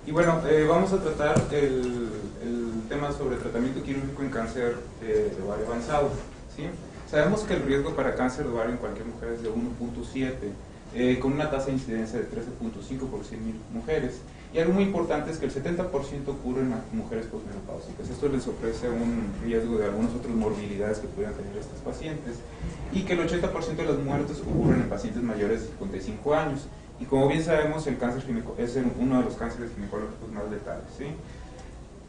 Y bueno, vamos a tratar el tema sobre tratamiento quirúrgico en cáncer de ovario avanzado, ¿sí? Sabemos que el riesgo para cáncer de ovario en cualquier mujer es de 1.7, con una tasa de incidencia de 13.5 por 100.000 mujeres. Y algo muy importante es que el 70% ocurre en mujeres posmenopáusicas. Esto les ofrece un riesgo de algunas otras morbilidades que pudieran tener estas pacientes. Y que el 80% de las muertes ocurren en pacientes mayores de 55 años. Y como bien sabemos, el cáncer es uno de los cánceres ginecológicos más letales, ¿sí?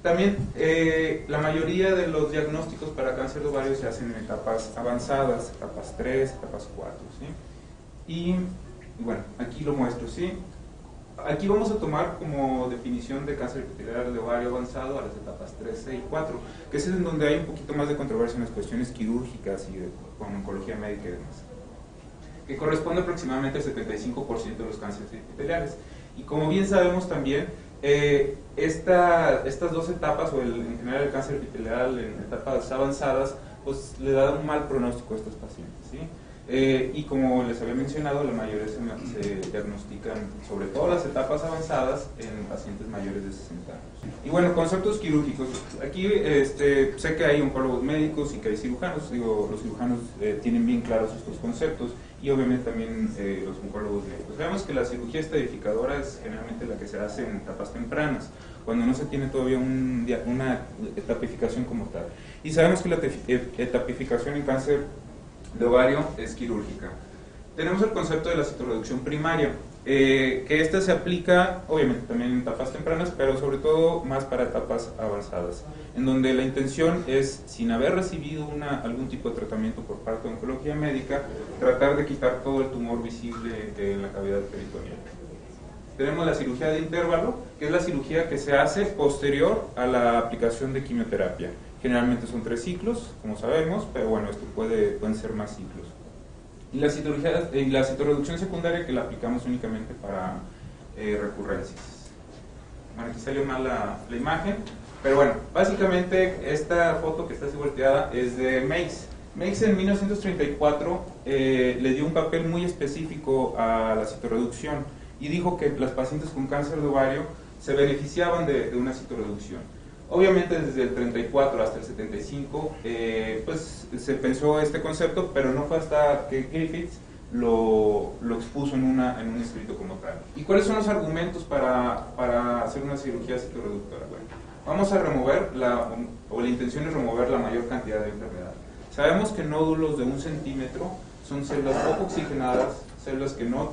También la mayoría de los diagnósticos para cáncer de ovario se hacen en etapas avanzadas, etapas 3, etapas 4, ¿sí? Y bueno, aquí lo muestro, ¿sí? Aquí vamos a tomar como definición de cáncer epitelial de ovario avanzado a las etapas 3 y 4, que es en donde hay un poquito más de controversia en las cuestiones quirúrgicas y con oncología médica y demás, que corresponde aproximadamente al 75% de los cánceres epiteliales. Y como bien sabemos también, estas dos etapas, o en general el cáncer epitelial en etapas avanzadas, pues le da un mal pronóstico a estos pacientes, ¿sí? Y como les había mencionado, la mayoría se diagnostican, sobre todo las etapas avanzadas, en pacientes mayores de 60 años. Y bueno, conceptos quirúrgicos. Aquí sé que hay oncólogos médicos y que hay cirujanos. Digo, los cirujanos tienen bien claros estos conceptos, y obviamente también los oncólogos médicos. Sabemos que la cirugía estadificadora es generalmente la que se hace en etapas tempranas, cuando no se tiene todavía una etapificación como tal. Y sabemos que la etapificación en cáncer de ovario es quirúrgica. Tenemos el concepto de la citorreducción primaria, que esta se aplica obviamente también en etapas tempranas, pero sobre todo más para etapas avanzadas, en donde la intención es, sin haber recibido algún tipo de tratamiento por parte de oncología médica, tratar de quitar todo el tumor visible en la cavidad peritoneal. Tenemos la cirugía de intervalo, que es la cirugía que se hace posterior a la aplicación de quimioterapia. Generalmente son 3 ciclos, como sabemos, pero bueno, esto pueden ser más ciclos. Y la citorreducción secundaria, que la aplicamos únicamente para recurrencias. Bueno, aquí salió mal la imagen, pero bueno, básicamente esta foto que está así volteada es de Meigs. Meigs en 1934 le dio un papel muy específico a la citorreducción y dijo que las pacientes con cáncer de ovario se beneficiaban de una citorreducción. Obviamente desde el 34 hasta el 75 pues se pensó este concepto, pero no fue hasta que Griffiths lo expuso en un escrito como tal. ¿Y cuáles son los argumentos para hacer una cirugía citorreductora? Bueno, vamos a remover, la intención es remover la mayor cantidad de enfermedad. Sabemos que nódulos de 1 centímetro son células poco oxigenadas, células que no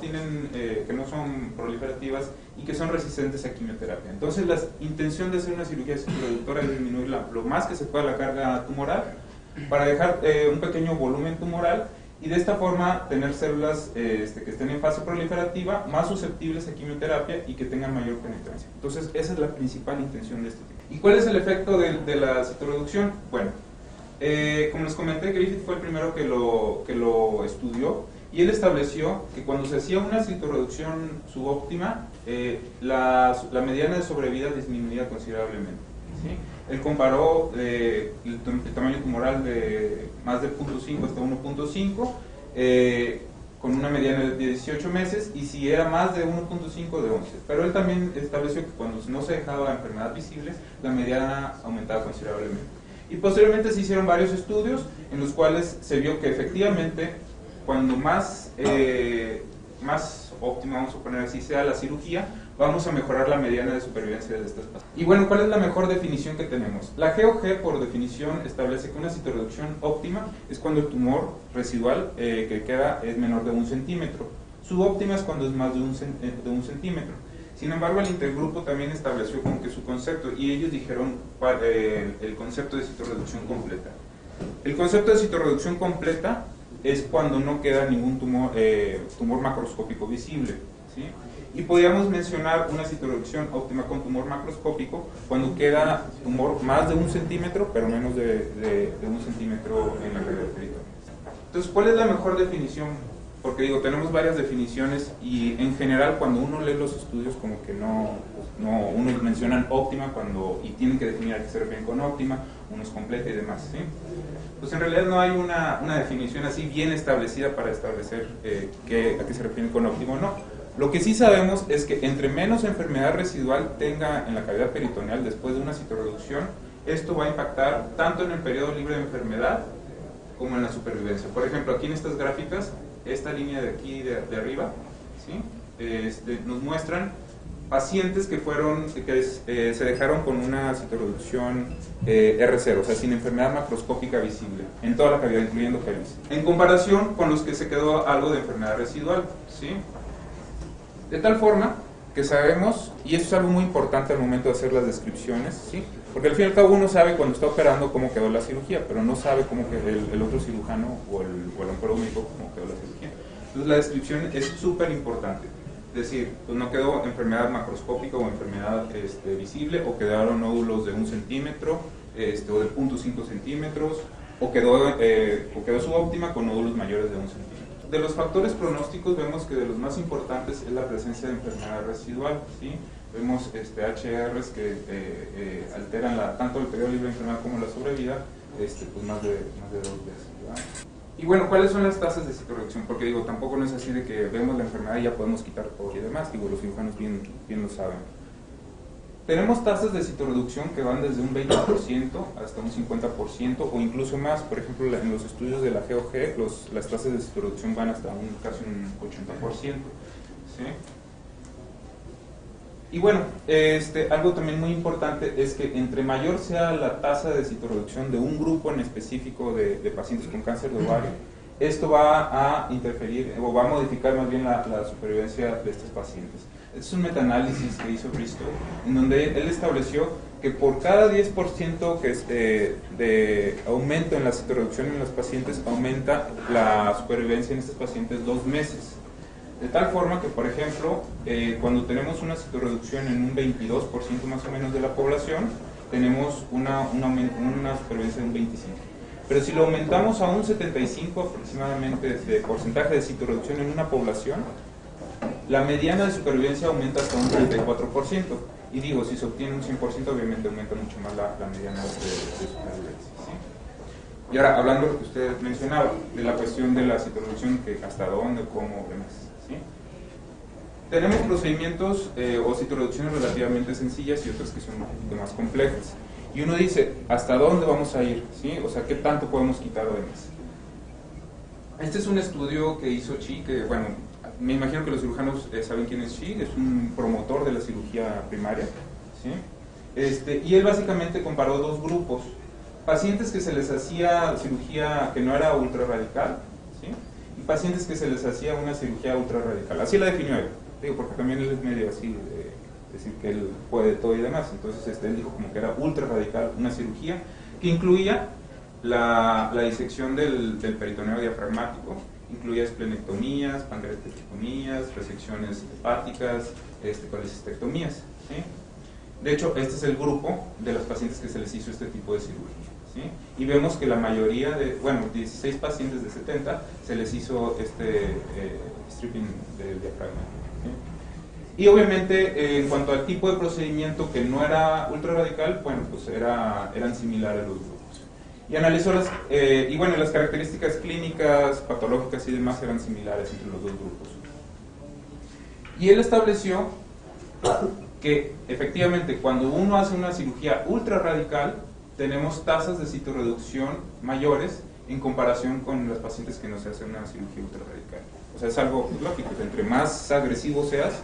son proliferativas y que son resistentes a quimioterapia. Entonces la intención de hacer una cirugía citorreductora es disminuir lo más que se pueda la carga tumoral para dejar un pequeño volumen tumoral, y de esta forma tener células que estén en fase proliferativa, más susceptibles a quimioterapia y que tengan mayor penetrancia. Entonces esa es la principal intención de este tipo. ¿Y cuál es el efecto de la citorreducción? Bueno, como les comenté, Griffith fue el primero que lo estudió, y él estableció que cuando se hacía una citorreducción subóptima, la mediana de sobrevida disminuía considerablemente, ¿sí? Él comparó el tamaño tumoral de más de 0.5 hasta 1.5 con una mediana de 18 meses, y si era más de 1.5 de 11. Pero él también estableció que cuando no se dejaba enfermedad visible, la mediana aumentaba considerablemente. Y posteriormente se hicieron varios estudios en los cuales se vio que efectivamente cuando más óptima, vamos a poner así, sea la cirugía, vamos a mejorar la mediana de supervivencia de estas pacientes. Y bueno, ¿cuál es la mejor definición que tenemos? La GOG, por definición, establece que una citorreducción óptima es cuando el tumor residual que queda es menor de 1 centímetro. Subóptima es cuando es más de 1 centímetro. Sin embargo, el intergrupo también estableció como que su concepto, y ellos dijeron el concepto de citorreducción completa. El concepto de citorreducción completa es cuando no queda ningún tumor macroscópico visible, ¿sí? Y podríamos mencionar una citorreducción óptima con tumor macroscópico cuando queda tumor más de 1 centímetro, pero menos de 1 centímetro en la cavidad peritoneal. Entonces, ¿cuál es la mejor definición? Porque digo, tenemos varias definiciones, y en general cuando uno lee los estudios como que unos mencionan óptima y tienen que definir a qué se refieren con óptima, unos completa y demás, ¿sí? Pues en realidad no hay una definición así bien establecida para establecer a qué se refieren con óptimo o no. Lo que sí sabemos es que entre menos enfermedad residual tenga en la cavidad peritoneal después de una citorreducción, esto va a impactar tanto en el periodo libre de enfermedad como en la supervivencia. Por ejemplo, aquí en estas gráficas, esta línea de aquí de arriba, ¿sí? Nos muestran pacientes que se dejaron con una citorreducción R0, o sea, sin enfermedad macroscópica visible, en toda la cavidad, incluyendo pelvis, en comparación con los que se quedó algo de enfermedad residual, ¿sí? De tal forma que sabemos, y esto es algo muy importante al momento de hacer las descripciones, ¿sí? Porque al fin y al cabo uno sabe cuando está operando cómo quedó la cirugía, pero no sabe cómo que el otro cirujano o el oncólogo médico cómo quedó la cirugía. Entonces la descripción es súper importante. Es decir, pues no quedó enfermedad macroscópica o enfermedad visible, o quedaron nódulos de 1 centímetro o de 0.5 centímetros, o quedó subóptima con nódulos mayores de 1 centímetro. De los factores pronósticos vemos que de los más importantes es la presencia de enfermedad residual, ¿sí? Vemos HRs que alteran tanto el periodo libre de enfermedad como la sobrevida, pues más de 2 veces, ¿verdad? Y bueno, ¿cuáles son las tasas de citorreducción? Porque digo, tampoco no es así de que vemos la enfermedad y ya podemos quitar todo y demás, digo, los cirujanos bien lo saben. Tenemos tasas de citorreducción que van desde un 20% hasta un 50% o incluso más. Por ejemplo, en los estudios de la GOG, las tasas de citorreducción van hasta casi un 80%, ¿sí? Y bueno, algo también muy importante es que entre mayor sea la tasa de citorreducción de un grupo en específico de pacientes con cáncer de ovario, esto va a interferir o va a modificar más bien la supervivencia de estos pacientes. Este es un metaanálisis que hizo Bristol, en donde él estableció que por cada 10% de aumento en la citorreducción en los pacientes, aumenta la supervivencia en estos pacientes 2 meses. De tal forma que, por ejemplo, cuando tenemos una citorreducción en un 22% más o menos de la población, tenemos una supervivencia de un 25%. Pero si lo aumentamos a un 75% aproximadamente de porcentaje de citorreducción en una población, la mediana de supervivencia aumenta hasta un 34%. Y digo, si se obtiene un 100%, obviamente aumenta mucho más la mediana de supervivencia, ¿sí? Y ahora, hablando de lo que usted mencionaba, de la cuestión de la citorreducción, que hasta dónde, cómo, demás, ¿sí? Tenemos procedimientos o citorreducciones relativamente sencillas y otras que son un poquito más complejas. Y uno dice, ¿hasta dónde vamos a ir? ¿Sí? O sea, ¿qué tanto podemos quitar además? Este es un estudio que hizo Chi, que bueno, me imagino que los cirujanos saben quién es Chi, es un promotor de la cirugía primaria, ¿sí? Y él básicamente comparó 2 grupos, pacientes que se les hacía cirugía que no era ultrarradical, ¿sí? Y pacientes que se les hacía una cirugía ultrarradical. Así la definió él, digo, porque también él es medio así, decir que él puede todo y demás. Entonces él dijo como que era ultrarradical una cirugía que incluía la disección del peritoneo diafragmático, incluía esplenectomías, pancreatectomías, resecciones hepáticas, colecistectomías, ¿sí? De hecho, este es el grupo de los pacientes que se les hizo este tipo de cirugía, ¿sí? Y vemos que la mayoría 16 pacientes de 70 se les hizo stripping del diafragma, ¿sí? Y obviamente en cuanto al tipo de procedimiento que no era ultrarradical, bueno, pues eran similares los grupos. Y analizó las características clínicas, patológicas y demás eran similares entre los 2 grupos. Y él estableció que efectivamente cuando uno hace una cirugía ultrarradical, tenemos tasas de citorreducción mayores en comparación con los pacientes que no se hacen una cirugía ultrarradical. O sea, es algo lógico, que entre más agresivo seas,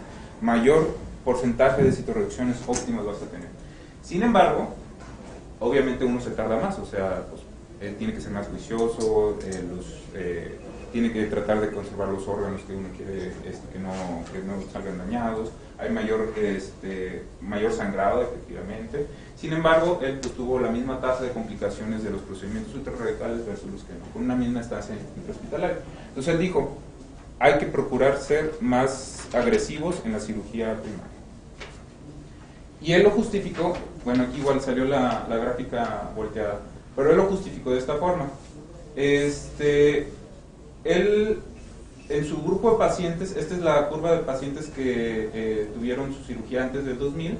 mayor porcentaje de citorreducciones óptimas vas a tener. Sin embargo, obviamente uno se tarda más, o sea, pues, tiene que ser más juicioso, tiene que tratar de conservar los órganos que uno quiere que no salgan dañados, hay mayor sangrado efectivamente. Sin embargo, él pues, tuvo la misma tasa de complicaciones de los procedimientos ultrarradicales versus los que no, con una misma estancia intrahospitalaria. Entonces él dijo, hay que procurar ser más agresivos en la cirugía primaria. Y él lo justificó, bueno, aquí igual salió la gráfica volteada, pero él lo justificó de esta forma. Él, en su grupo de pacientes, esta es la curva de pacientes que tuvieron su cirugía antes del 2000,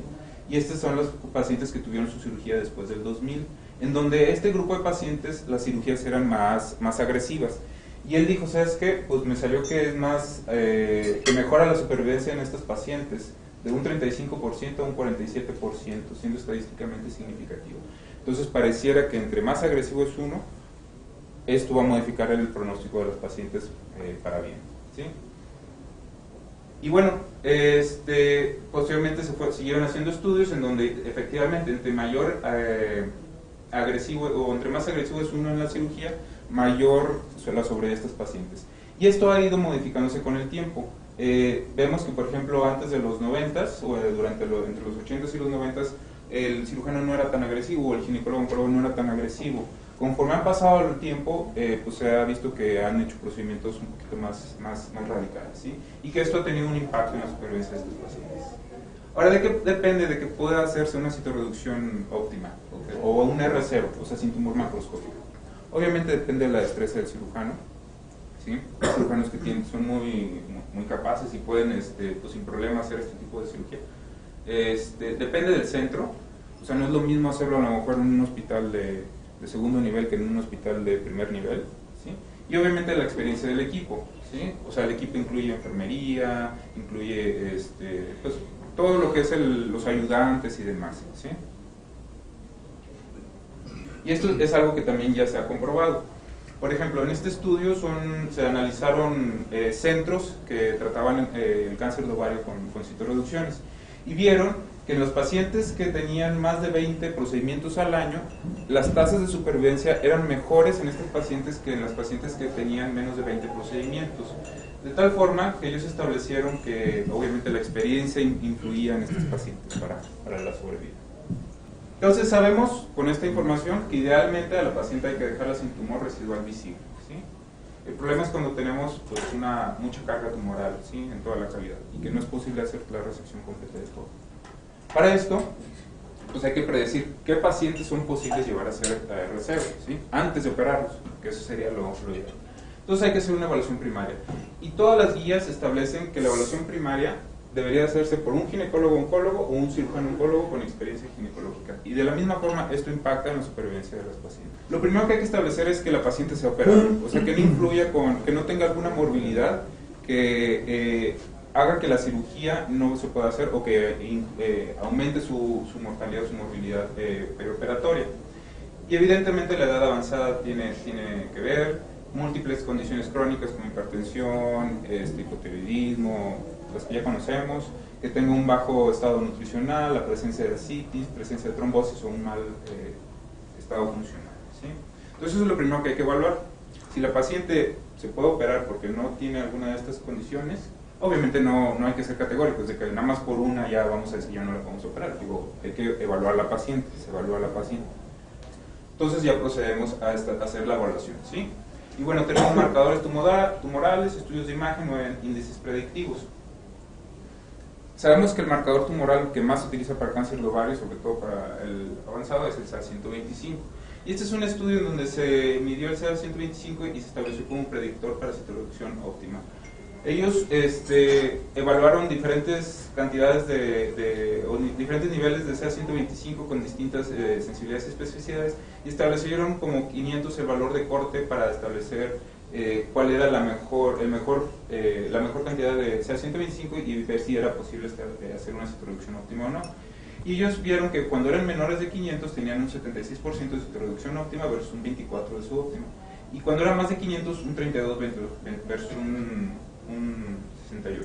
y estos son los pacientes que tuvieron su cirugía después del 2000, en donde este grupo de pacientes las cirugías eran más agresivas. Y él dijo, ¿sabes qué? Pues me salió que es más, que mejora la supervivencia en estos pacientes de un 35% a un 47%, siendo estadísticamente significativo. Entonces pareciera que entre más agresivo es uno, esto va a modificar el pronóstico de los pacientes para bien, ¿sí? Y bueno, posteriormente siguieron haciendo estudios en donde efectivamente entre mayor agresivo, o entre más agresivo es uno en la cirugía, mayor la sobre de estos pacientes. Y esto ha ido modificándose con el tiempo. Vemos que, por ejemplo, antes de los 90s, o entre los 80s y los 90s, el cirujano no era tan agresivo, o el ginecólogo no era tan agresivo. Conforme han pasado el tiempo, pues se ha visto que han hecho procedimientos un poquito más radicales, ¿sí? Y que esto ha tenido un impacto en la supervivencia de estos pacientes. Ahora, ¿de qué depende de que pueda hacerse una citorreducción óptima? O un R0, o sea, sin tumor macroscópico. Obviamente depende de la destreza del cirujano, ¿sí? Los cirujanos que son muy capaces y pueden pues sin problema hacer este tipo de cirugía. Depende del centro, o sea, no es lo mismo hacerlo a lo mejor en un hospital de segundo nivel que en un hospital de primer nivel, ¿sí? Y obviamente la experiencia del equipo, ¿sí? O sea, el equipo incluye enfermería, incluye pues, todo lo que es los ayudantes y demás, ¿sí? Y esto es algo que también ya se ha comprobado. Por ejemplo, en este estudio se analizaron centros que trataban el cáncer de ovario con citorreducciones y vieron que en los pacientes que tenían más de 20 procedimientos al año, las tasas de supervivencia eran mejores en estos pacientes que en los pacientes que tenían menos de 20 procedimientos. De tal forma que ellos establecieron que obviamente la experiencia influía en estos pacientes para la sobrevida. Entonces sabemos con esta información que idealmente a la paciente hay que dejarla sin tumor residual visible, ¿sí? El problema es cuando tenemos pues, mucha carga tumoral, ¿sí? En toda la cavidad y que no es posible hacer la resección completa de todo. Para esto, pues hay que predecir qué pacientes son posibles llevar a hacer R0, ¿sí? Antes de operarlos, que eso sería lo ideal. Entonces hay que hacer una evaluación primaria. Y todas las guías establecen que la evaluación primaria debería hacerse por un ginecólogo oncólogo o un cirujano oncólogo con experiencia ginecológica. Y de la misma forma, esto impacta en la supervivencia de los pacientes. Lo primero que hay que establecer es que la paciente sea operada, o sea, que no influya que no tenga alguna morbilidad que haga que la cirugía no se pueda hacer o que aumente su mortalidad o su morbilidad perioperatoria. Y evidentemente la edad avanzada tiene que ver, múltiples condiciones crónicas como hipertensión, hipotiroidismo, las que ya conocemos, que tenga un bajo estado nutricional, la presencia de ascitis, presencia de trombosis o un mal estado funcional, ¿sí? Entonces eso es lo primero que hay que evaluar. Si la paciente se puede operar porque no tiene alguna de estas condiciones, obviamente no hay que ser categóricos de que nada más por una ya vamos a decir ya no la podemos operar. Digo, hay que evaluar a la paciente, se evalúa a la paciente. Entonces ya procedemos a hacer la evaluación, ¿sí? Y bueno, tenemos marcadores tumorales, estudios de imagen o índices predictivos. Sabemos que el marcador tumoral que más se utiliza para cáncer de ovario, sobre todo para el avanzado, es el CA125. Y este es un estudio en donde se midió el CA125 y se estableció como un predictor para citorreducción óptima. Ellos evaluaron diferentes cantidades o diferentes niveles de CA125 con distintas sensibilidades y especificidades y establecieron como 500 el valor de corte para establecer cuál era la mejor cantidad de CA125 y ver si era posible hacer una citorreducción óptima o no. Y ellos vieron que cuando eran menores de 500 tenían un 76% de citorreducción óptima versus un 24% de su óptima. Y cuando eran más de 500, un 32% versus un 68%.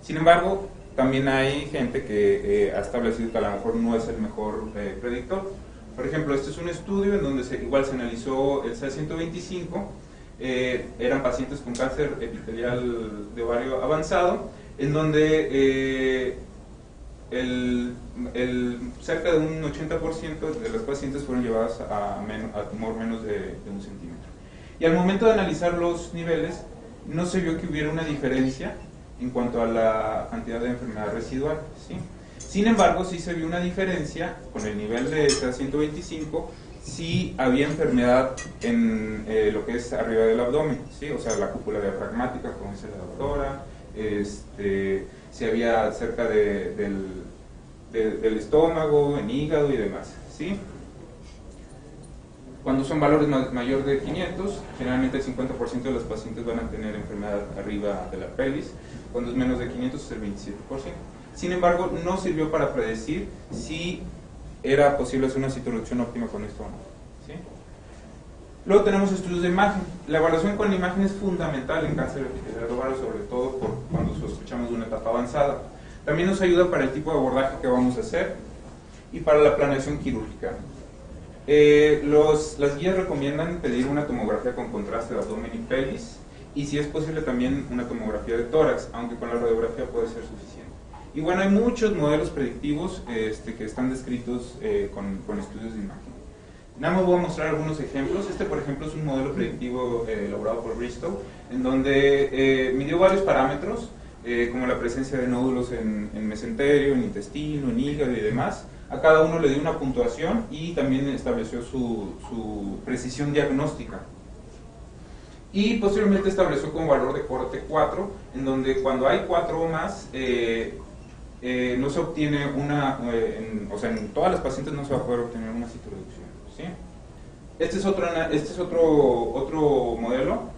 Sin embargo, también hay gente que ha establecido que a lo mejor no es el mejor predictor. Por ejemplo, este es un estudio en donde igual se analizó el CA125, eran pacientes con cáncer epitelial de ovario avanzado, en donde cerca de un 80% de los pacientes fueron llevados a tumor menos de 1 centímetro. Y al momento de analizar los niveles, no se vio que hubiera una diferencia en cuanto a la cantidad de enfermedad residual, ¿sí? Sin embargo, sí se vio una diferencia con el nivel de CA125, sí había enfermedad en lo que es arriba del abdomen, ¿sí? O sea, la cúpula diafragmática, como dice la doctora, si había cerca del estómago, en hígado y demás, ¿sí? Cuando son valores mayor de 500, generalmente el 50% de los pacientes van a tener enfermedad arriba de la pelvis. Cuando es menos de 500 es el 27%. Sin embargo, no sirvió para predecir si era posible hacer una citorreducción óptima con esto o no, ¿sí? Luego tenemos estudios de imagen. La evaluación con la imagen es fundamental en cáncer epitelial ovario, sobre todo cuando sospechamos de una etapa avanzada. También nos ayuda para el tipo de abordaje que vamos a hacer y para la planeación quirúrgica. Las guías recomiendan pedir una tomografía con contraste de abdomen y pelvis, y si es posible también una tomografía de tórax, aunque con la radiografía puede ser suficiente. Y bueno, hay muchos modelos predictivos que están descritos con estudios de imagen. Nada más voy a mostrar algunos ejemplos. Este, por ejemplo, es un modelo predictivo elaborado por Bristow, en donde midió varios parámetros, como la presencia de nódulos en mesenterio, en intestino, en hígado y demás. A cada uno le dio una puntuación y también estableció su precisión diagnóstica. Y posteriormente estableció como valor de corte 4, en donde cuando hay 4 o más, no se obtiene o sea, en todas las pacientes no se va a poder obtener una citorreducción, ¿sí? Este es otro modelo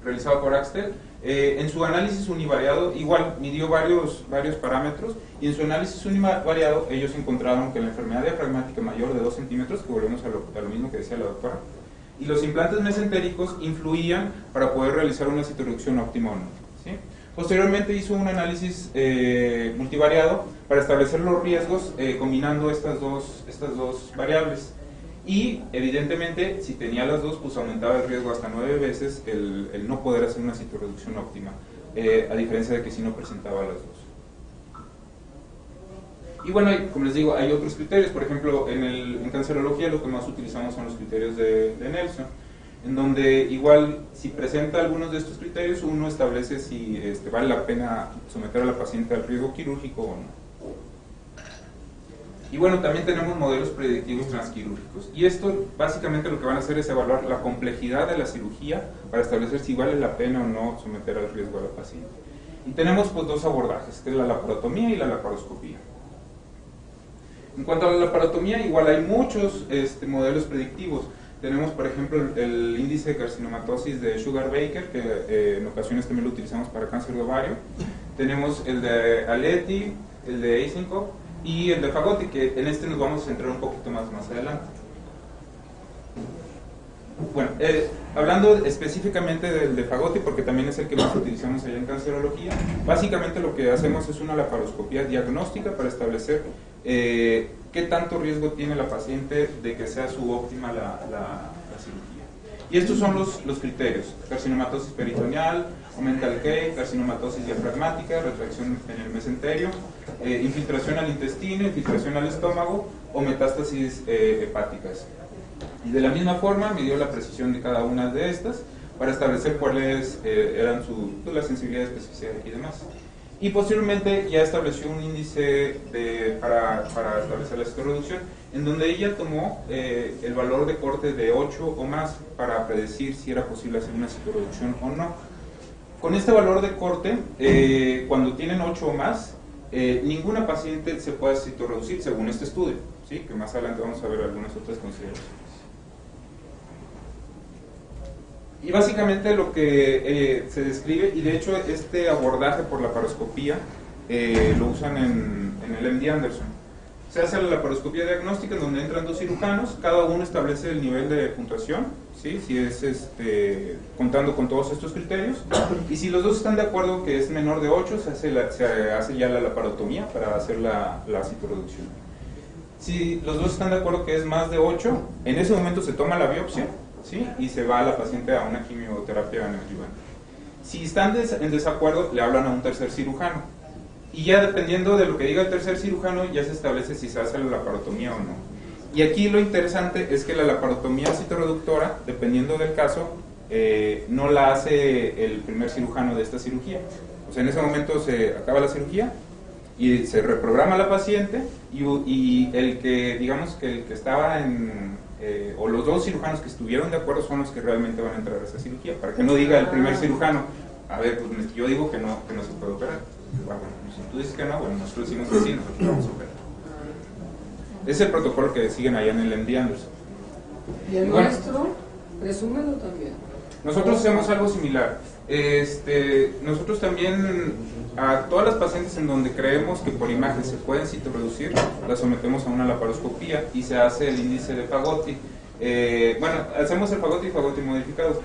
realizado por Axtel. En su análisis univariado, igual midió varios parámetros, y en su análisis univariado ellos encontraron que la enfermedad diafragmática mayor de 2 centímetros, que volvemos a lo mismo que decía la doctora, y los implantes mesentéricos influían para poder realizar una citorreducción óptima o no, ¿sí? Posteriormente hizo un análisis multivariado para establecer los riesgos combinando estas dos variables. Y evidentemente, si tenía las dos, pues aumentaba el riesgo hasta 9 veces el no poder hacer una citorreducción óptima, a diferencia de que si no presentaba las dos. Y bueno, como les digo, hay otros criterios. Por ejemplo, en cancerología lo que más utilizamos son los criterios de Nelson, en donde igual si presenta algunos de estos criterios, uno establece si vale la pena someter a la paciente al riesgo quirúrgico o no. Y bueno, también tenemos modelos predictivos transquirúrgicos. Y esto básicamente lo que van a hacer es evaluar la complejidad de la cirugía para establecer si vale la pena o no someter al riesgo a la paciente. Y tenemos pues dos abordajes, que es la laparotomía y la laparoscopía. En cuanto a la laparotomía, igual hay muchos modelos predictivos. Tenemos, por ejemplo, el índice de carcinomatosis de Sugar-Baker, que en ocasiones también lo utilizamos para cáncer de ovario. Tenemos el de Aletti, el de Eisenkopf y el de Fagotti, que en este nos vamos a centrar un poquito más adelante. Bueno, hablando específicamente del de Fagotti, porque también es el que más utilizamos allá en cancerología, básicamente lo que hacemos es una laparoscopía diagnóstica para establecer qué tanto riesgo tiene la paciente de que sea subóptima la cirugía. Y estos son los criterios: carcinomatosis peritoneal, mental K, carcinomatosis diafragmática, retracción en el mesenterio, infiltración al intestino, infiltración al estómago o metástasis hepáticas. Y de la misma forma midió la precisión de cada una de estas para establecer cuáles eran la sensibilidad, especificidad y demás. Y posteriormente ya estableció un índice para establecer la citorreducción, en donde ella tomó el valor de corte de 8 o más para predecir si era posible hacer una citorreducción o no. Con este valor de corte, cuando tienen 8 o más, ninguna paciente se puede citorreducir según este estudio, ¿sí? Que más adelante vamos a ver algunas otras consideraciones. Y básicamente lo que se describe, y de hecho este abordaje por laparoscopía lo usan en el MD Anderson. Se hace la laparoscopía diagnóstica, en donde entran dos cirujanos, cada uno establece el nivel de puntuación, ¿sí? Si es contando con todos estos criterios, y si los dos están de acuerdo que es menor de 8, se hace ya la laparotomía para hacer la citorreducción. Si los dos están de acuerdo que es más de 8, en ese momento se toma la biopsia, ¿sí? Y se va a la paciente a una quimioterapia neoadyuvante. Si están en desacuerdo, le hablan a un tercer cirujano. Y ya dependiendo de lo que diga el tercer cirujano, ya se establece si se hace la laparotomía o no. Y aquí lo interesante es que la laparotomía citorreductora, dependiendo del caso, no la hace el primer cirujano de esta cirugía. O sea, en ese momento se acaba la cirugía y se reprograma la paciente, y el que, digamos que el que estaba o los dos cirujanos que estuvieron de acuerdo son los que realmente van a entrar a esa cirugía, para que no diga el primer cirujano, a ver, pues yo digo que no se puede operar. Bueno, si tú dices que no, bueno, nosotros decimos que sí, nosotros vamos a operar. Es el protocolo que siguen allá en el MD Anderson. ¿Y el nuestro? Presúmelo también. Nosotros hacemos algo similar. Nosotros también, a todas las pacientes en donde creemos que por imagen se pueden citorreducir, las sometemos a una laparoscopía y se hace el índice de Fagotti. Hacemos el Fagotti y Fagotti modificado.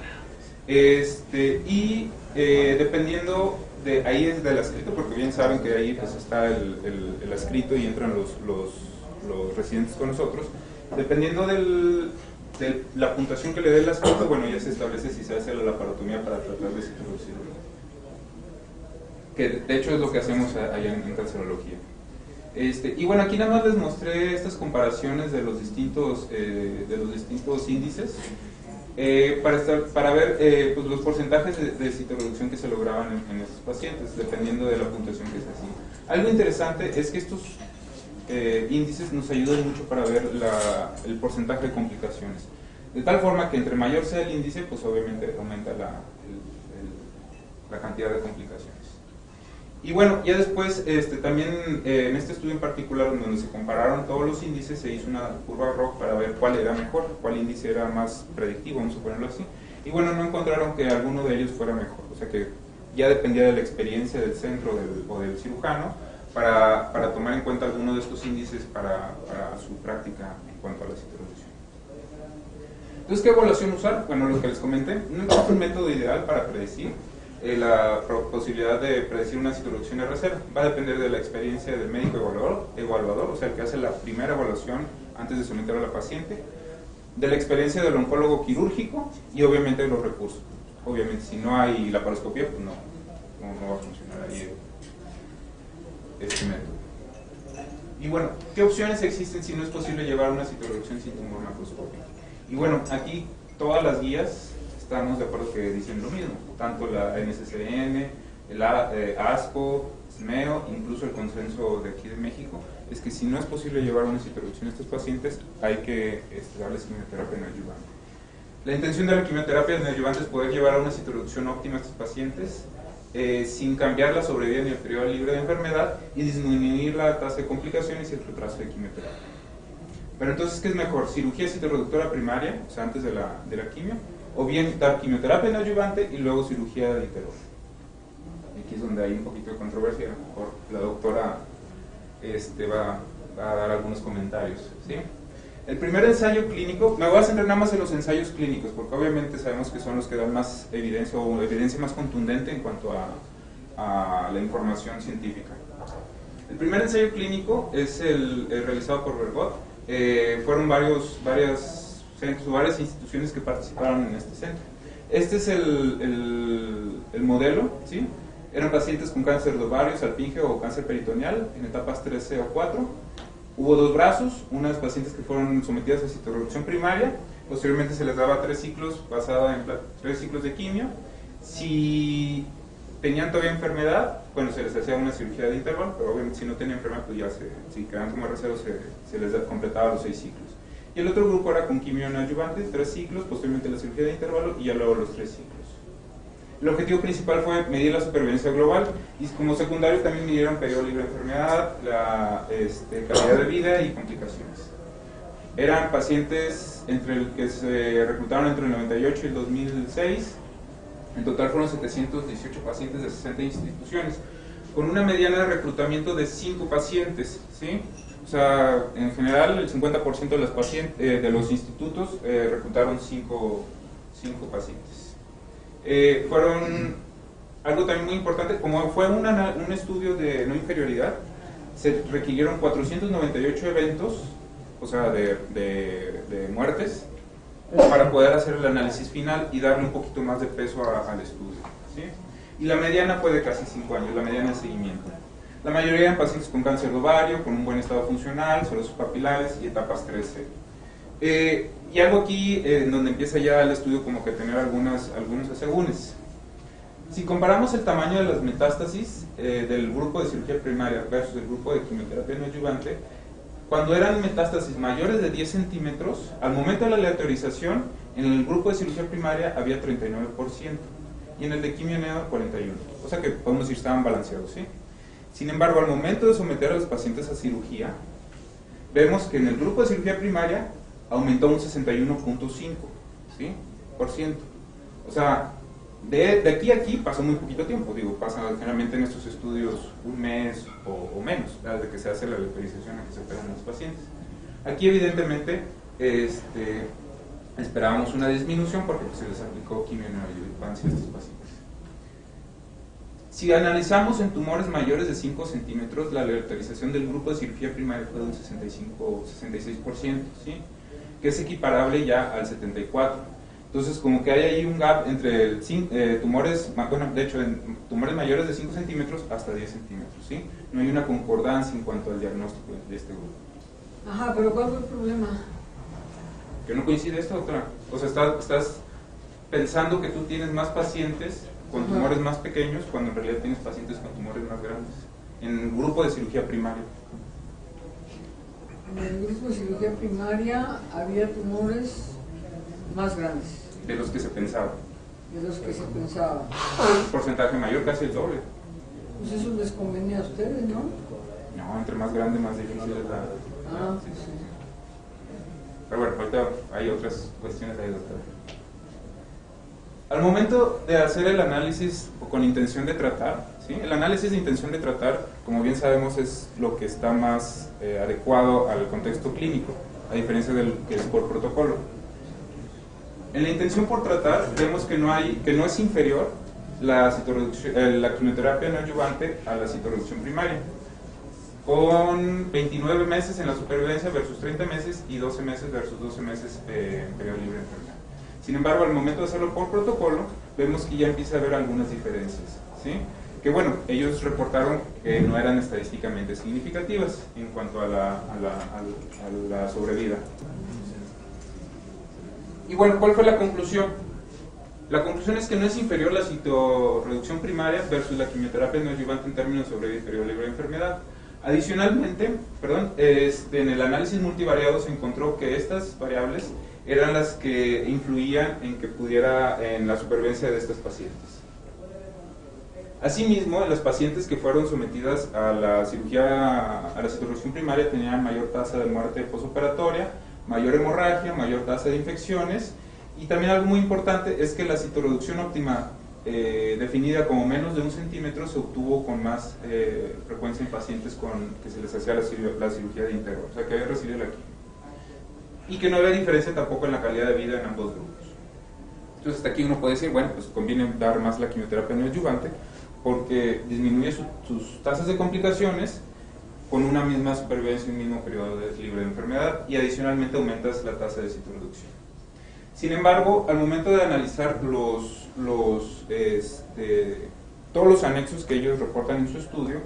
Dependiendo de ahí es del escrito, porque bien saben que ahí pues está el escrito y entran los residentes con nosotros. Dependiendo de la puntuación que le dé el escrito, bueno, ya se establece si se hace la laparotomía para tratar de citorreducirlo. Que de hecho es lo que hacemos allá en cancerología. Y bueno, aquí nada más les mostré estas comparaciones de los distintos índices para ver pues los porcentajes de citorreducción que se lograban en estos pacientes, dependiendo de la puntuación que se hacía. Algo interesante es que estos índices nos ayudan mucho para ver el porcentaje de complicaciones. De tal forma que entre mayor sea el índice, pues obviamente aumenta la cantidad de complicaciones. Y bueno, ya después también en este estudio en particular, en donde se compararon todos los índices, se hizo una curva ROC para ver cuál era mejor, cuál índice era más predictivo, vamos a ponerlo así. Y bueno, no encontraron que alguno de ellos fuera mejor, o sea que ya dependía de la experiencia del centro o del cirujano para tomar en cuenta alguno de estos índices para su práctica en cuanto a la citorreducción. Entonces, ¿qué evaluación usar? Bueno, lo que les comenté, no es un método ideal para predecir la posibilidad de predecir una citorreducción R0. Va a depender de la experiencia del médico evaluador, o sea, el que hace la primera evaluación antes de someter a la paciente, de la experiencia del oncólogo quirúrgico y obviamente de los recursos. Obviamente, si no hay laparoscopía, pues no va a funcionar ahí este método. Y bueno, ¿qué opciones existen si no es posible llevar una citorreducción sin tumor macroscópico? Y bueno, aquí todas las guías estamos de acuerdo que dicen lo mismo, tanto la NCCN, el ASCO, SMEO, incluso el consenso de aquí de México, es que si no es posible llevar una citorreducción a estos pacientes, hay que darles quimioterapia neoadyuvante. La intención de la quimioterapia neoadyuvante es poder llevar a una citorreducción óptima a estos pacientes sin cambiar la sobrevida ni el periodo libre de enfermedad y disminuir la tasa de complicaciones y el retraso de quimioterapia. Pero entonces, ¿qué es mejor? ¿Cirugía citorreductora primaria, o sea, antes de la quimio? O bien dar quimioterapia neoadyuvante y luego cirugía de intervalo. Aquí es donde hay un poquito de controversia, a lo mejor la doctora va a dar algunos comentarios, ¿sí? El primer ensayo clínico, me voy a centrar nada más en los ensayos clínicos, porque obviamente sabemos que son los que dan más evidencia o evidencia más contundente en cuanto a la información científica. El primer ensayo clínico es el realizado por Bergot. Fueron varias instituciones que participaron en este centro. Este es el modelo, ¿sí? Eran pacientes con cáncer de ovario, salpingeo o cáncer peritoneal en etapas 3C o 4. Hubo dos brazos, unas pacientes que fueron sometidas a citorreducción primaria, posteriormente se les daba 3 ciclos basada en 3 ciclos de quimio. Si tenían todavía enfermedad, bueno, se les hacía una cirugía de intervalo, pero obviamente si no tenían enfermedad, pues ya si quedaban como R0 se les completaba los 6 ciclos. Y el otro grupo era con quimio neoadyuvante, 3 ciclos, posteriormente la cirugía de intervalo y ya luego los 3 ciclos. El objetivo principal fue medir la supervivencia global y como secundario también midieron periodo libre de enfermedad, la calidad de vida y complicaciones. Eran pacientes que se reclutaron entre el 98 y el 2006. En total fueron 718 pacientes de 60 instituciones, con una mediana de reclutamiento de 5 pacientes, ¿sí? O sea, en general el 50% de los institutos reclutaron 5 pacientes. Fueron algo también muy importante, como fue un estudio de no inferioridad, se requirieron 498 eventos, o sea, de muertes, para poder hacer el análisis final y darle un poquito más de peso al estudio, ¿sí? Y la mediana fue de casi 5 años, la mediana de seguimiento. La mayoría eran pacientes con cáncer de ovario, con un buen estado funcional, cirrosis papilares y etapas 3C. Y algo aquí en donde empieza ya el estudio como que tener algunos asegúnes. Si comparamos el tamaño de las metástasis del grupo de cirugía primaria versus el grupo de quimioterapia neoadyuvante, cuando eran metástasis mayores de 10 centímetros, al momento de la aleatorización, en el grupo de cirugía primaria había 39% y en el de quimio neo 41%. O sea que podemos decir que estaban balanceados, ¿sí? Sin embargo, al momento de someter a los pacientes a cirugía, vemos que en el grupo de cirugía primaria aumentó un 61.5%, ¿sí? O sea, de aquí a aquí pasó muy poquito tiempo, digo, pasa generalmente en estos estudios un mes o menos, desde que se hace la lectorización a que se operan los pacientes. Aquí evidentemente esperábamos una disminución porque pues, se les aplicó quimioneoadjuvancia a estos pacientes. Si analizamos en tumores mayores de 5 centímetros, la lectorización del grupo de cirugía primaria fue de un 66%, ¿sí? Que es equiparable ya al 74%. Entonces, como que hay ahí un gap entre tumores, bueno, de hecho, en tumores mayores de 5 centímetros hasta 10 centímetros, ¿sí? No hay una concordancia en cuanto al diagnóstico de este grupo. Ajá, pero ¿cuál fue el problema? Que no coincide esto, doctora. O sea, estás pensando que tú tienes más pacientes con tumores más pequeños cuando en realidad tienes pacientes con tumores más grandes. En el grupo de cirugía primaria. En el grupo de cirugía primaria había tumores más grandes. De los que se pensaba. De los que se pensaba. Un porcentaje mayor, casi el doble. Pues eso les convenía a ustedes, ¿no? No, entre más grande, más difícil es la... Sí. Pero bueno, ahorita hay otras cuestiones ahí, doctora. Al momento de hacer el análisis con intención de tratar, ¿sí? El análisis de intención de tratar, como bien sabemos, es lo que está más adecuado al contexto clínico, a diferencia del que es por protocolo. En la intención por tratar, vemos que no es inferior la quimioterapia neoadyuvante a la citorreducción primaria, con 29 meses en la supervivencia versus 30 meses y 12 meses versus 12 meses en periodo libre de enfermedad. Sin embargo, al momento de hacerlo por protocolo, vemos que ya empieza a haber algunas diferencias, ¿sí? Que bueno, ellos reportaron que no eran estadísticamente significativas en cuanto a la sobrevida. Y bueno, ¿cuál fue la conclusión? La conclusión es que no es inferior la citorreducción primaria versus la quimioterapia neoadyuvante en términos de sobrevida y periodo libre de enfermedad. Adicionalmente, en el análisis multivariado se encontró que estas variables eran las que influían en la supervivencia de estos pacientes. Asimismo, las pacientes que fueron sometidas a la citorreducción primaria tenían mayor tasa de muerte posoperatoria, mayor hemorragia, mayor tasa de infecciones, y también algo muy importante es que la citorreducción óptima definida como menos de 1 centímetro se obtuvo con más frecuencia en pacientes que se les hacía la cirugía de íntegro, o sea que había recibido la quimio, y que no había diferencia tampoco en la calidad de vida en ambos grupos. Entonces hasta aquí uno puede decir, bueno, pues conviene dar más la quimioterapia neoadyuvante porque disminuye sus tasas de complicaciones con una misma supervivencia y un mismo periodo libre de enfermedad, y adicionalmente aumentas la tasa de citorreducción. Sin embargo, al momento de analizar todos los anexos que ellos reportan en su estudio,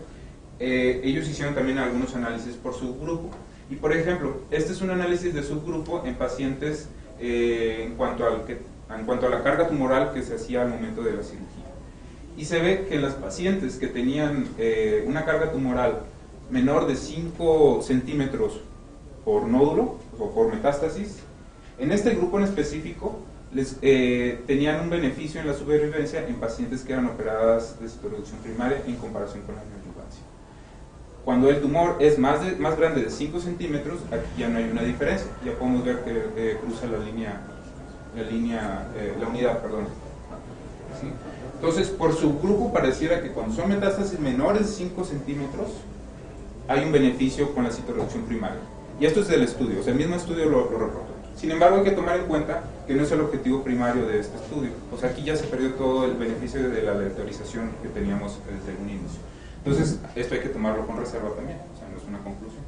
ellos hicieron también algunos análisis por subgrupo. Y por ejemplo, este es un análisis de subgrupo en pacientes en cuanto a la carga tumoral que se hacía al momento de la cirugía. Y se ve que las pacientes que tenían una carga tumoral menor de 5 centímetros por nódulo o por metástasis, en este grupo en específico tenían un beneficio en la supervivencia en pacientes que eran operadas de citorreducción primaria en comparación con la neoadyuvancia. Cuando el tumor es más grande de 5 centímetros, aquí ya no hay una diferencia, ya podemos ver que cruza la unidad, perdón. ¿Sí? Entonces, por subgrupo pareciera que cuando son metástasis menores de 5 centímetros, hay un beneficio con la citorreducción primaria. Y esto es del estudio, o sea, el mismo estudio lo reportó. Sin embargo, hay que tomar en cuenta que no es el objetivo primario de este estudio. O sea, aquí ya se perdió todo el beneficio de la aleatorización que teníamos desde un inicio. Entonces, esto hay que tomarlo con reserva también, o sea, no es una conclusión.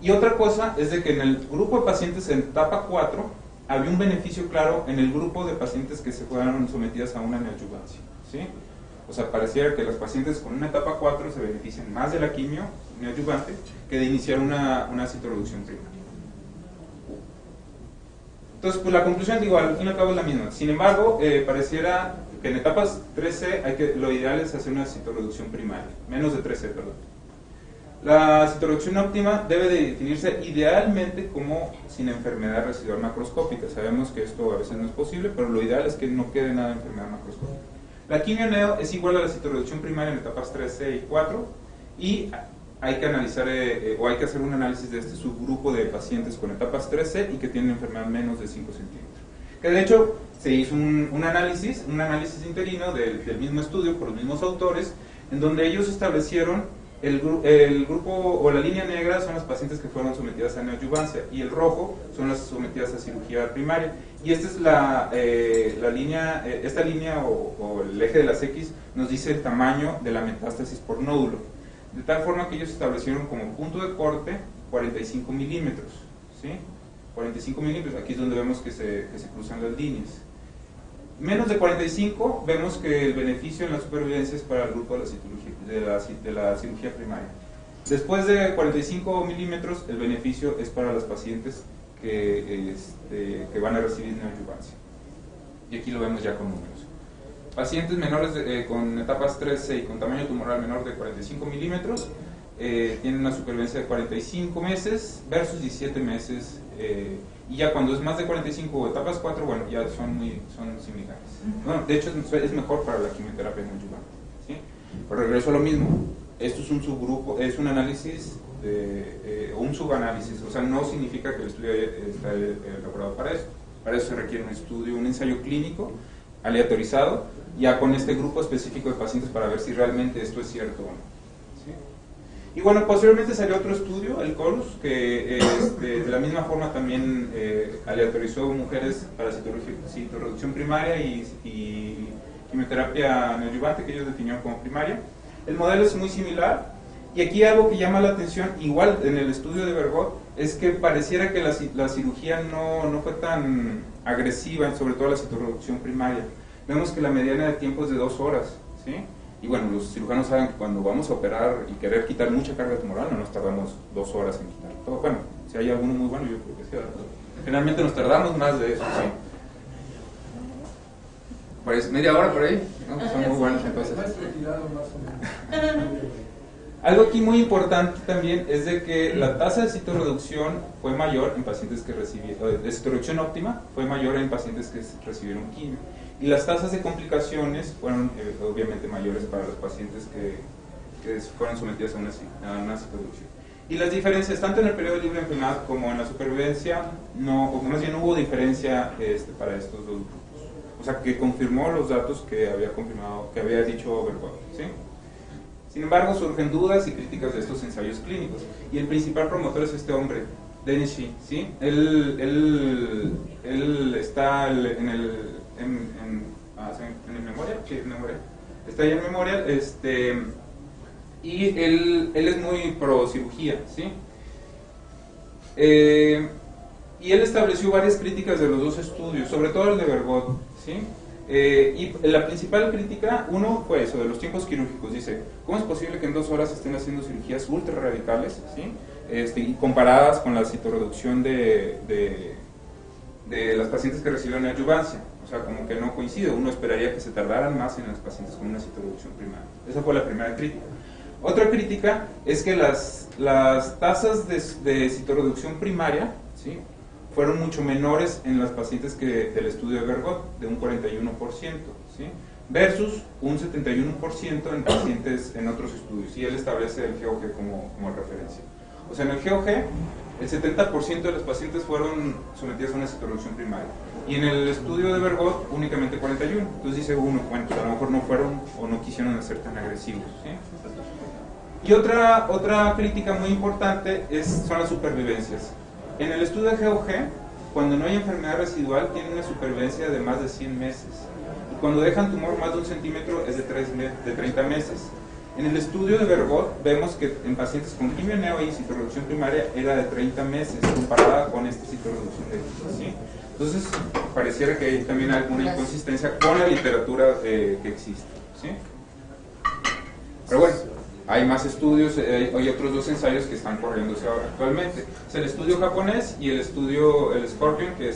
Y otra cosa es de que en el grupo de pacientes en etapa 4 había un beneficio claro en el grupo de pacientes que se fueron sometidas a una neoadyuvancia, ¿sí? O sea, pareciera que los pacientes con una etapa 4 se benefician más de la quimio neoadyuvante que de iniciar una citorreducción primaria. Entonces, pues la conclusión, digo, al fin y al cabo es la misma. Sin embargo, pareciera que en etapas 3C lo ideal es hacer una citorreducción primaria, menos de 3C, perdón. La citorreducción óptima debe de definirse idealmente como sin enfermedad residual macroscópica. Sabemos que esto a veces no es posible, pero lo ideal es que no quede nada de enfermedad macroscópica. La quimio neo es igual a la citorreducción primaria en etapas 3C y 4, y hay que analizar o hay que hacer un análisis de este subgrupo de pacientes con etapas 3C y que tienen enfermedad menos de 5 centímetros. Que de hecho se hizo un análisis interino del mismo estudio por los mismos autores, en donde ellos establecieron el grupo o la línea negra son las pacientes que fueron sometidas a neoadyuvancia y el rojo son las sometidas a cirugía primaria. Y esta es la línea, esta línea o el eje de las X nos dice el tamaño de la metástasis por nódulo. De tal forma que ellos establecieron como punto de corte 45 milímetros, ¿sí? 45 milímetros, aquí es donde vemos que se cruzan las líneas. Menos de 45 vemos que el beneficio en la supervivencia es para el grupo de la cirugía primaria. Después de 45 milímetros el beneficio es para las pacientes que van a recibir neoadyuvancia. Y aquí lo vemos ya con números. Pacientes menores con etapas 3C y con tamaño tumoral menor de 45 milímetros tienen una supervivencia de 45 meses versus 17 meses. Y ya cuando es más de 45 o etapas 4, bueno, ya son similares. Bueno, de hecho es mejor para la quimioterapia neoadyuvante, ¿sí? Pero regreso a lo mismo. Esto es un subgrupo, es un análisis o un subanálisis, o sea, no significa que el estudio está elaborado para eso. Para eso se requiere un estudio, un ensayo clínico aleatorizado, ya con este grupo específico de pacientes para ver si realmente esto es cierto o no, ¿sí? Y bueno, posteriormente salió otro estudio, el CORUS, que de la misma forma también aleatorizó mujeres para citorreducción primaria y quimioterapia neoadyuvante, que ellos definieron como primaria. El modelo es muy similar, y aquí algo que llama la atención, igual en el estudio de Bergot, es que pareciera que la cirugía no fue tan agresiva, sobre todo la citorreducción primaria. Vemos que la mediana de tiempo es de 2 horas, ¿sí? Y bueno, los cirujanos saben que cuando vamos a operar y querer quitar mucha carga tumoral, no nos tardamos 2 horas en quitar todo. Bueno, si hay alguno muy bueno, yo creo que sí. Generalmente nos tardamos más de eso, ¿sí? Pues media hora por ahí, ¿no? Son muy buenos entonces. Algo aquí muy importante también es de que la tasa de citorreducción fue mayor en pacientes que recibieron, de citorreducción óptima fue mayor en pacientes que recibieron quimio. Y las tasas de complicaciones fueron obviamente mayores para los pacientes que fueron sometidos a una citorreducción. Y las diferencias, tanto en el periodo libre de enfermedad como en la supervivencia, o más bien no hubo diferencia para estos dos grupos. O sea, que confirmó los datos que había dicho Bergot, ¿sí? Sin embargo, surgen dudas y críticas de estos ensayos clínicos. Y el principal promotor es este hombre, Denis Shi, ¿sí? Él está en el Memorial, sí, en Memorial. Está ahí en Memorial, y él es muy pro cirugía, ¿sí? Y él estableció varias críticas de los dos estudios, sobre todo el de Bergot, ¿sí? Y la principal crítica, uno fue eso, de los tiempos quirúrgicos. Dice, ¿cómo es posible que en 2 horas estén haciendo cirugías ultra radicales, ¿sí? Y comparadas con la citorreducción de las pacientes que recibieron neoadyuvancia? O sea, como que no coincide. Uno esperaría que se tardaran más en las pacientes con una citorreducción primaria. Esa fue la primera crítica. Otra crítica es que las tasas de citorreducción primaria, ¿sí?, fueron mucho menores en las pacientes que del estudio de Bergot, de un 41%, ¿sí?, versus un 71% en pacientes en otros estudios, y él establece el GOG como referencia. O sea, en el GOG, el 70% de los pacientes fueron sometidos a una citorreducción primaria, y en el estudio de Bergot únicamente 41%. Entonces dice uno, bueno, pues a lo mejor no fueron o no quisieron ser tan agresivos, ¿sí? Y otra crítica muy importante son las supervivencias. En el estudio de GOG, cuando no hay enfermedad residual, tienen una supervivencia de más de 100 meses. Y cuando dejan tumor más de 1 centímetro es de 30 meses. En el estudio de Bergot vemos que en pacientes con quimio-neo y citorreducción primaria era de 30 meses, comparada con esta citorreducción de, ¿sí? Entonces, pareciera que hay también alguna inconsistencia con la literatura que existe, ¿sí? Pero bueno, hay más estudios, hay otros 2 ensayos que están corriéndose ahora actualmente. Es el estudio japonés y el Scorpion, que lo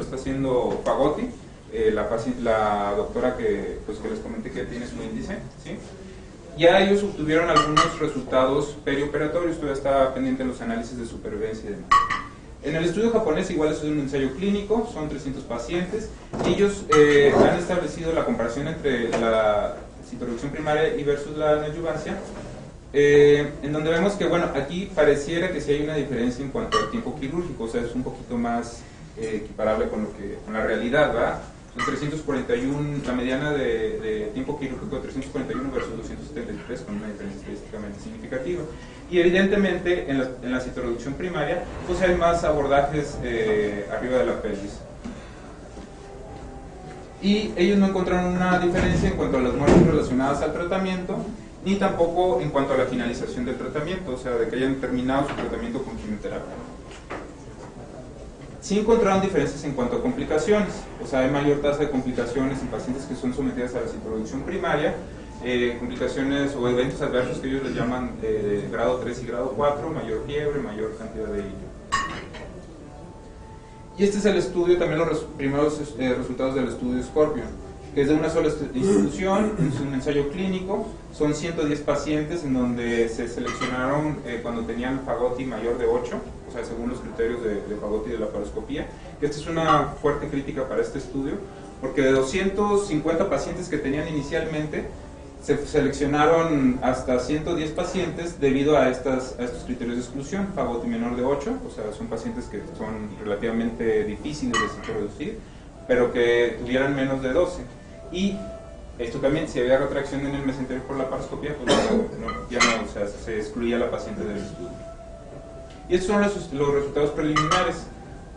está haciendo Fagotti, la doctora que les comenté que tiene su índice, ¿sí? Ya ellos obtuvieron algunos resultados perioperatorios, todavía está pendiente en los análisis de supervivencia y demás. En el estudio japonés igual es un ensayo clínico, son 300 pacientes, y ellos han establecido la comparación entre la citorreducción primaria y versus la neoadyuvancia, en donde vemos que, bueno, aquí pareciera que sí hay una diferencia en cuanto al tiempo quirúrgico, o sea, es un poquito más equiparable con la realidad, ¿verdad? Son 341, la mediana de tiempo quirúrgico de 341 versus 273, con una diferencia estadísticamente significativa. Y evidentemente en la citorreducción primaria, pues hay más abordajes arriba de la pelvis. Y ellos no encontraron una diferencia en cuanto a las muertes relacionadas al tratamiento, ni tampoco en cuanto a la finalización del tratamiento, o sea, de que hayan terminado su tratamiento con quimioterapia. Sí encontraron diferencias en cuanto a complicaciones, o sea, hay mayor tasa de complicaciones en pacientes que son sometidas a la citorreducción primaria, complicaciones o eventos adversos que ellos les llaman grado 3 y grado 4, mayor fiebre, mayor cantidad de hillo. Y este es el estudio, también los primeros resultados del estudio Scorpion, que es de una sola institución, es un ensayo clínico, son 110 pacientes en donde se seleccionaron cuando tenían Fagotti mayor de 8, o sea, según los criterios de Fagotti y de la laparoscopía. Esta es una fuerte crítica para este estudio, porque de 250 pacientes que tenían inicialmente, se seleccionaron hasta 110 pacientes debido a estos criterios de exclusión. Fagotti menor de 8, o sea, son pacientes que son relativamente difíciles de citorreducir, pero que tuvieran menos de 12. Y esto también, si había retracción en el mesentero por la laparoscopía, pues ya no, o sea, se excluía a la paciente del estudio. Y estos son los resultados preliminares.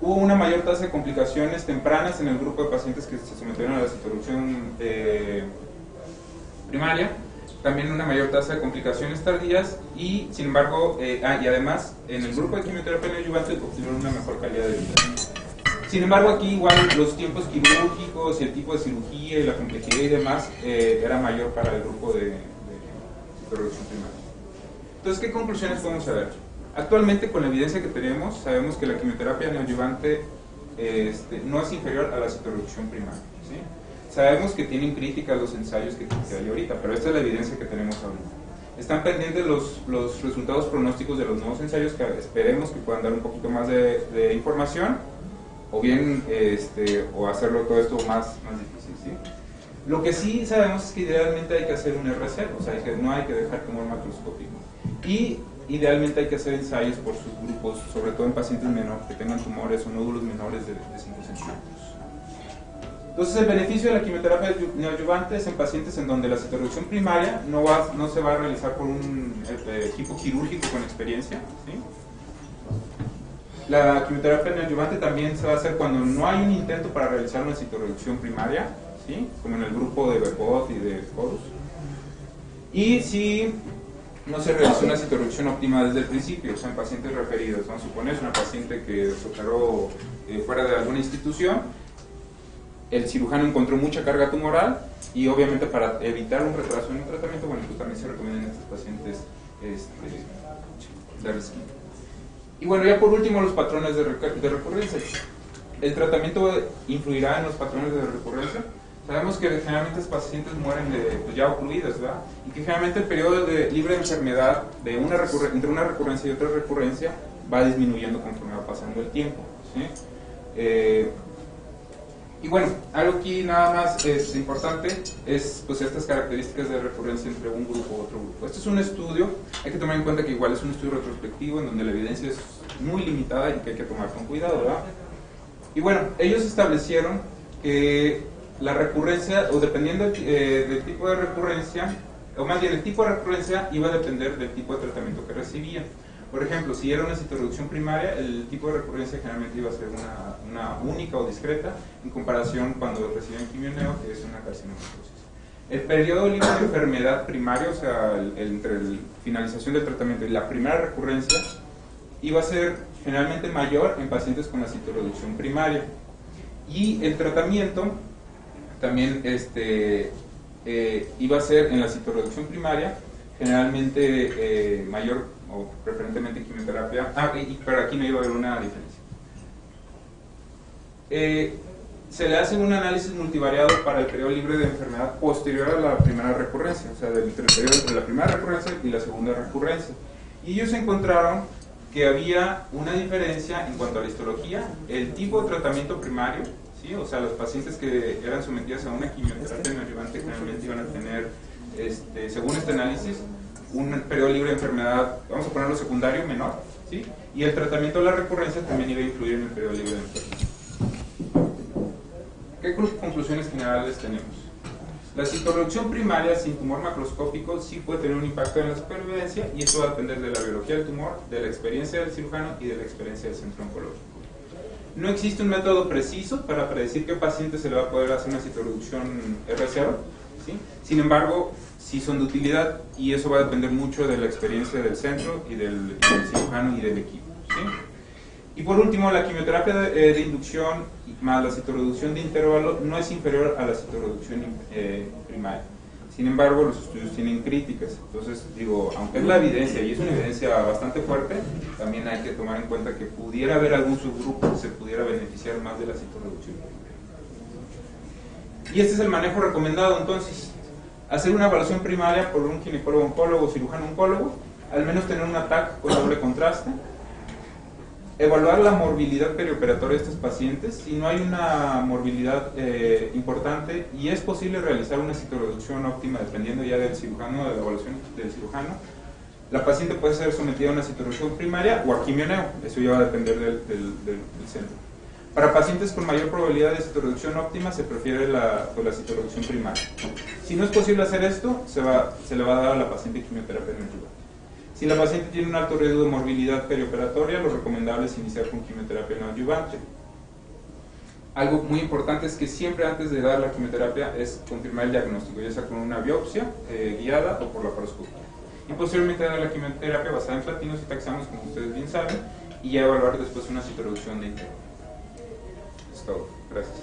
Hubo una mayor tasa de complicaciones tempranas en el grupo de pacientes que se sometieron a la citorreducción primaria, también una mayor tasa de complicaciones tardías y, sin embargo, y además, en el grupo de quimioterapia neoadyuvante obtuvieron una mejor calidad de vida. Sin embargo, aquí igual los tiempos quirúrgicos y el tipo de cirugía y la complejidad y demás era mayor para el grupo de citorreducción primaria. Entonces, ¿qué conclusiones podemos saber? Actualmente, con la evidencia que tenemos, sabemos que la quimioterapia neoadyuvante no es inferior a la citorreducción primaria, ¿sí? Sabemos que tienen críticas los ensayos que hay ahorita, pero esta es la evidencia que tenemos ahorita. Están pendientes los resultados pronósticos de los nuevos ensayos que esperemos que puedan dar un poquito más de información, o bien o hacerlo todo esto más difícil, ¿sí? Lo que sí sabemos es que idealmente hay que hacer un RC, o sea, no hay que dejar tumor macroscópico. Y idealmente hay que hacer ensayos por subgrupos, sobre todo en pacientes menores que tengan tumores o nódulos menores de 5 centímetros. Entonces, el beneficio de la quimioterapia neoadyuvante es en pacientes en donde la citorreducción primaria no se va a realizar por un equipo quirúrgico con experiencia, ¿sí? La quimioterapia neoadyuvante también se va a hacer cuando no hay un intento para realizar una citorreducción primaria, ¿sí? Como en el grupo de Bepot y de Horus. Y si no se realizó una citorreducción óptima desde el principio, o sea, en pacientes referidos. Vamos a suponer, es una paciente que se operó fuera de alguna institución, el cirujano encontró mucha carga tumoral y obviamente para evitar un retraso en el tratamiento, bueno, pues también se recomiendan a estos pacientes dar esquina. Y bueno, ya por último, los patrones de recurrencia. ¿El tratamiento influirá en los patrones de recurrencia? Sabemos que generalmente los pacientes mueren pues ya ocluidas, ¿verdad? Y que generalmente el periodo de libre de enfermedad entre una recurrencia y otra recurrencia va disminuyendo conforme va pasando el tiempo, ¿sí? Y bueno, algo aquí nada más es importante es pues estas características de recurrencia entre un grupo u otro grupo. Este es un estudio, hay que tomar en cuenta que igual es un estudio retrospectivo en donde la evidencia es muy limitada y que hay que tomar con cuidado, ¿verdad? Y bueno, ellos establecieron que la recurrencia, o dependiendo del tipo de recurrencia, o más bien el tipo de recurrencia iba a depender del tipo de tratamiento que recibían. Por ejemplo, si era una citorreducción primaria, el tipo de recurrencia generalmente iba a ser una única o discreta en comparación cuando recibían quimioneo, que es una carcinomatosis. El periodo libre de enfermedad primario, o sea, entre la finalización del tratamiento y la primera recurrencia, iba a ser generalmente mayor en pacientes con la citorreducción primaria. Y el tratamiento también iba a ser en la citorreducción primaria generalmente mayor o preferentemente quimioterapia, pero aquí no iba a haber una diferencia. Se le hace un análisis multivariado para el periodo libre de enfermedad posterior a la primera recurrencia, o sea, del periodo entre la primera recurrencia y la segunda recurrencia. Y ellos encontraron que había una diferencia en cuanto a la histología, el tipo de tratamiento primario, ¿sí? O sea, los pacientes que eran sometidos a una quimioterapia neoadyuvante generalmente iban a tener, según este análisis, un periodo libre de enfermedad, vamos a ponerlo secundario, menor, ¿sí? Y el tratamiento de la recurrencia también iba a influir en el periodo libre de enfermedad. ¿Qué conclusiones generales tenemos? La citorreducción primaria sin tumor macroscópico sí puede tener un impacto en la supervivencia, y eso va a depender de la biología del tumor, de la experiencia del cirujano y de la experiencia del centro oncológico. No existe un método preciso para predecir qué paciente se le va a poder hacer una citorreducción R0, ¿sí? Sin embargo, sí son de utilidad, y eso va a depender mucho de la experiencia del centro y del cirujano y del equipo, ¿sí? Y por último, la quimioterapia de inducción más la citorreducción de intervalo no es inferior a la citorreducción primaria. Sin embargo, los estudios tienen críticas. Entonces, digo, aunque es la evidencia, y es una evidencia bastante fuerte, también hay que tomar en cuenta que pudiera haber algún subgrupo que se pudiera beneficiar más de la citorreducción primaria. Y este es el manejo recomendado, entonces. Hacer una evaluación primaria por un ginecólogo oncólogo o cirujano oncólogo, al menos tener un TAC con doble contraste, evaluar la morbilidad perioperatoria de estos pacientes. Si no hay una morbilidad importante y es posible realizar una citorreducción óptima dependiendo ya del cirujano, de la evaluación del cirujano, la paciente puede ser sometida a una citorreducción primaria o a quimioneo, eso ya va a depender del centro. Para pacientes con mayor probabilidad de citorreducción óptima se prefiere la citorreducción primaria. Si no es posible hacer esto, se le va a dar a la paciente quimioterapia neoadyuvante. Si la paciente tiene un alto riesgo de morbilidad perioperatoria, lo recomendable es iniciar con quimioterapia neoadyuvante. Algo muy importante es que siempre antes de dar la quimioterapia es confirmar el diagnóstico, ya sea con una biopsia guiada o por laparoscopia. Y posteriormente dar la quimioterapia basada en platinos y taxanos, como ustedes bien saben, y ya evaluar después una citorreducción de intervalo. Es todo. Gracias.